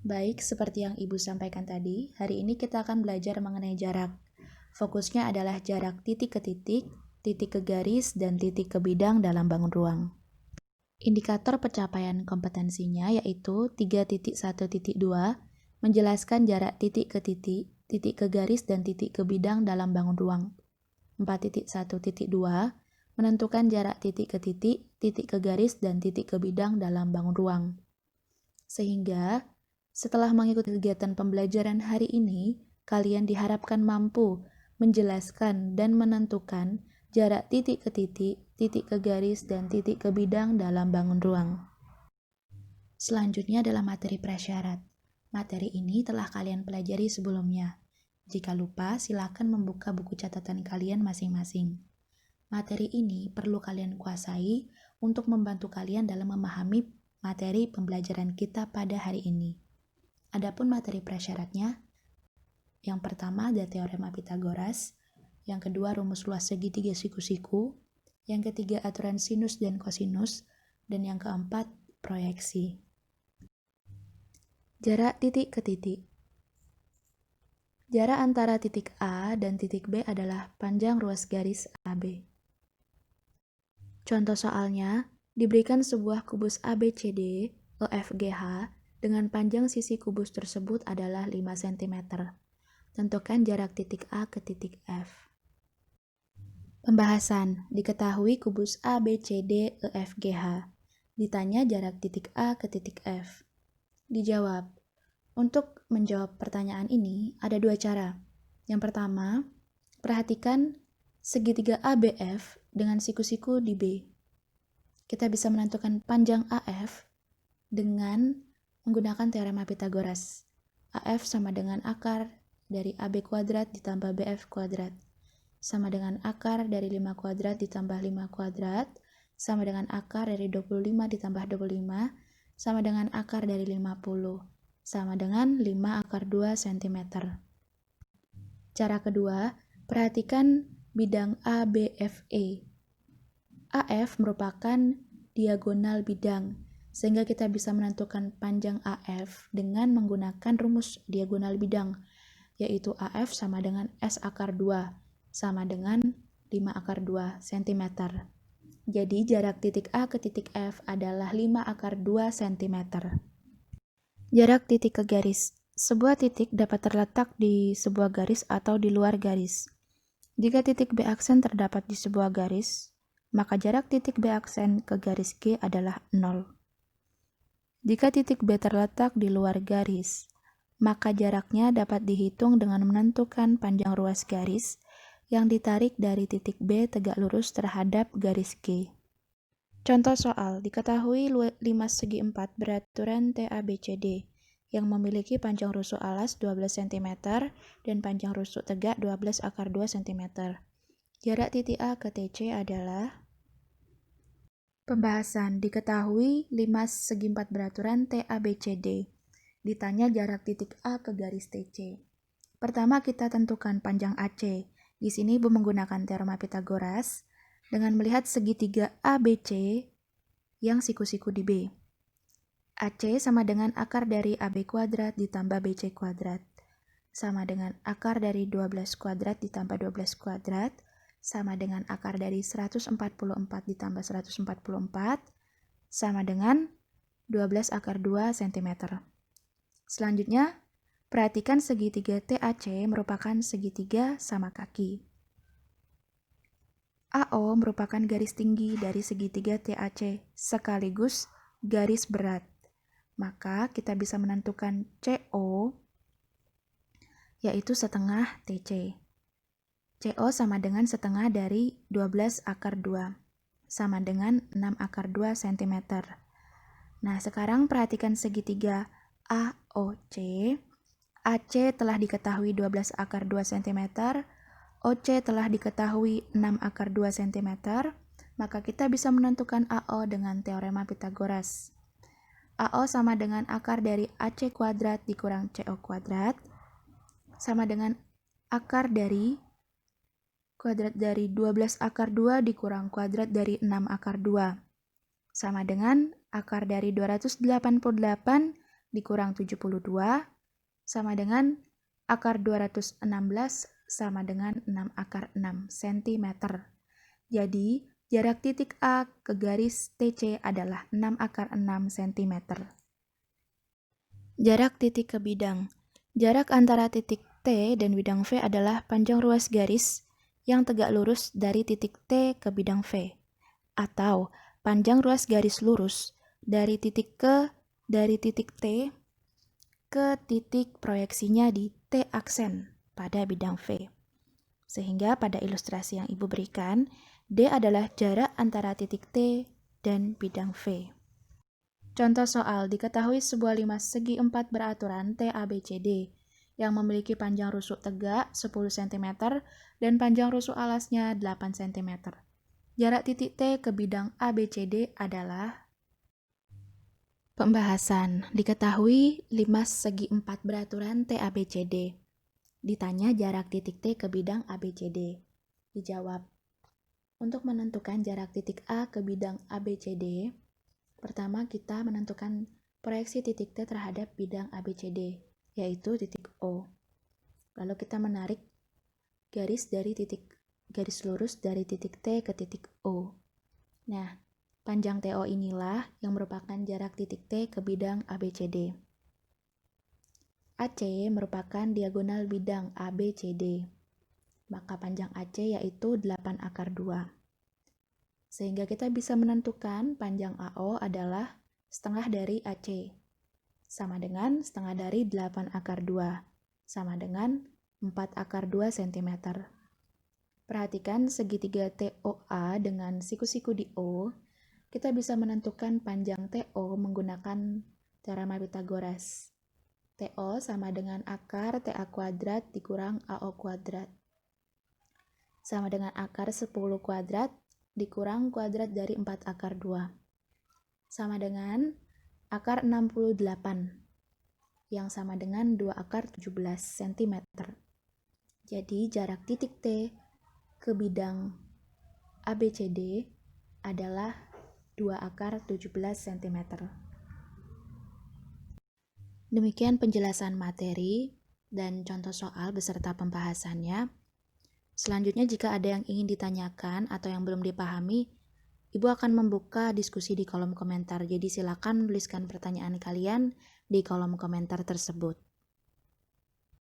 Baik, seperti yang Ibu sampaikan tadi, hari ini kita akan belajar mengenai jarak. Fokusnya adalah jarak titik ke titik ke garis, dan titik ke bidang dalam bangun ruang. Indikator pencapaian kompetensinya yaitu 3.1.2 menjelaskan jarak titik ke garis, dan titik ke bidang dalam bangun ruang. 4.1.2 menentukan jarak titik ke garis, dan titik ke bidang dalam bangun ruang. Sehingga, setelah mengikuti kegiatan pembelajaran hari ini, kalian diharapkan mampu menjelaskan dan menentukan jarak titik ke garis, dan titik ke bidang dalam bangun ruang. Selanjutnya adalah materi prasyarat. Materi ini telah kalian pelajari sebelumnya. Jika lupa, silakan membuka buku catatan kalian masing-masing. Materi ini perlu kalian kuasai untuk membantu kalian dalam memahami materi pembelajaran kita pada hari ini. Adapun materi prasyaratnya, yang pertama ada teorema Pitagoras, yang kedua rumus luas segitiga siku-siku, yang ketiga aturan sinus dan kosinus, dan yang keempat proyeksi. Jarak titik ke titik. Jarak antara titik A dan titik B adalah panjang ruas garis AB. Contoh soalnya, diberikan sebuah kubus ABCD EFGH dengan panjang sisi kubus tersebut adalah 5 cm. Tentukan jarak titik A ke titik F. Pembahasan, diketahui kubus ABCD EFGH. Ditanya jarak titik A ke titik F. Dijawab. Untuk menjawab pertanyaan ini, ada dua cara. Yang pertama, perhatikan segitiga ABF dengan siku-siku di B. Kita bisa menentukan panjang AF dengan menggunakan teorema Pitagoras. AF sama dengan akar dari AB kuadrat ditambah BF kuadrat, sama dengan akar dari 5 kuadrat ditambah 5 kuadrat, sama dengan akar dari 25 ditambah 25, sama dengan akar dari 50, sama dengan 5 akar 2 cm. Cara kedua, perhatikan bidang ABFE. AF merupakan diagonal bidang, sehingga kita bisa menentukan panjang AF dengan menggunakan rumus diagonal bidang, yaitu AF sama dengan S akar 2, sama dengan 5 akar 2 cm. Jadi jarak titik A ke titik F adalah 5 akar 2 cm. Jarak titik ke garis. Sebuah titik dapat terletak di sebuah garis atau di luar garis. Jika titik B aksen terdapat di sebuah garis, maka jarak titik B aksen ke garis G adalah 0. Jika titik B terletak di luar garis, maka jaraknya dapat dihitung dengan menentukan panjang ruas garis yang ditarik dari titik B tegak lurus terhadap garis G. Contoh soal, diketahui 5 segi 4 beraturan TABCD yang memiliki panjang rusuk alas 12 cm dan panjang rusuk tegak 12 akar 2 cm. Jarak titik A ke TC adalah. Pembahasan, diketahui 5 segi 4 beraturan TABCD. Ditanya jarak titik A ke garis TC. Pertama kita tentukan panjang AC. Di sini Ibu menggunakan teorema Pitagoras dengan melihat segitiga ABC yang siku-siku di B. AC sama dengan akar dari AB kuadrat ditambah BC kuadrat, sama dengan akar dari 12 kuadrat ditambah 12 kuadrat, sama dengan akar dari 144 ditambah 144, sama dengan 12 akar 2 cm. Selanjutnya, perhatikan segitiga TAC merupakan segitiga sama kaki. AO merupakan garis tinggi dari segitiga TAC sekaligus garis berat. Maka kita bisa menentukan CO yaitu setengah TC. CO sama dengan setengah dari 12 akar 2 sama dengan 6 akar 2 cm. Nah, sekarang perhatikan segitiga AOC. AC telah diketahui 12 akar 2 cm. OC telah diketahui 6 akar 2 cm, maka kita bisa menentukan AO dengan teorema Pitagoras. AO sama dengan akar dari AC kuadrat dikurang CO kuadrat, sama dengan akar dari kuadrat dari 12 akar 2 dikurang kuadrat dari 6 akar 2, sama dengan akar dari 288 dikurang 72 sama dengan akar 216 sama dengan 6 akar 6 cm. Jadi, jarak titik A ke garis TC adalah 6 akar 6 cm. Jarak titik ke bidang. Jarak antara titik T dan bidang V adalah panjang ruas garis yang tegak lurus dari titik T ke bidang V, atau panjang ruas garis lurus dari titik T ke titik proyeksinya di T aksen pada bidang V. Sehingga pada ilustrasi yang Ibu berikan, D adalah jarak antara titik T dan bidang V. Contoh soal, diketahui sebuah limas segi 4 beraturan TABCD yang memiliki panjang rusuk tegak 10 cm dan panjang rusuk alasnya 8 cm. Jarak titik T ke bidang ABCD adalah pembahasan. Diketahui limas segi 4 beraturan TABCD. Ditanya jarak titik T ke bidang ABCD. Dijawab. Untuk menentukan jarak titik A ke bidang ABCD, pertama kita menentukan proyeksi titik T terhadap bidang ABCD, yaitu titik O. Lalu kita menarik garis lurus dari titik T ke titik O. Nah, panjang TO inilah yang merupakan jarak titik T ke bidang ABCD. AC merupakan diagonal bidang ABCD. Maka panjang AC yaitu 8 akar 2. Sehingga kita bisa menentukan panjang AO adalah setengah dari AC, sama dengan setengah dari 8 akar 2, sama dengan 4 akar 2 cm. Perhatikan segitiga TOA dengan siku-siku di O, kita bisa menentukan panjang TO menggunakan teorema Pythagoras. TO sama dengan akar TA kuadrat dikurang AO kuadrat, sama dengan akar 10 kuadrat dikurang kuadrat dari 4 akar 2, sama dengan akar 68, yang sama dengan 2 akar 17 cm. Jadi jarak titik T ke bidang ABCD adalah 2 akar 17 cm. Demikian penjelasan materi dan contoh soal beserta pembahasannya. Selanjutnya, jika ada yang ingin ditanyakan atau yang belum dipahami, Ibu akan membuka diskusi di kolom komentar. Jadi silakan tuliskan pertanyaan kalian di kolom komentar tersebut.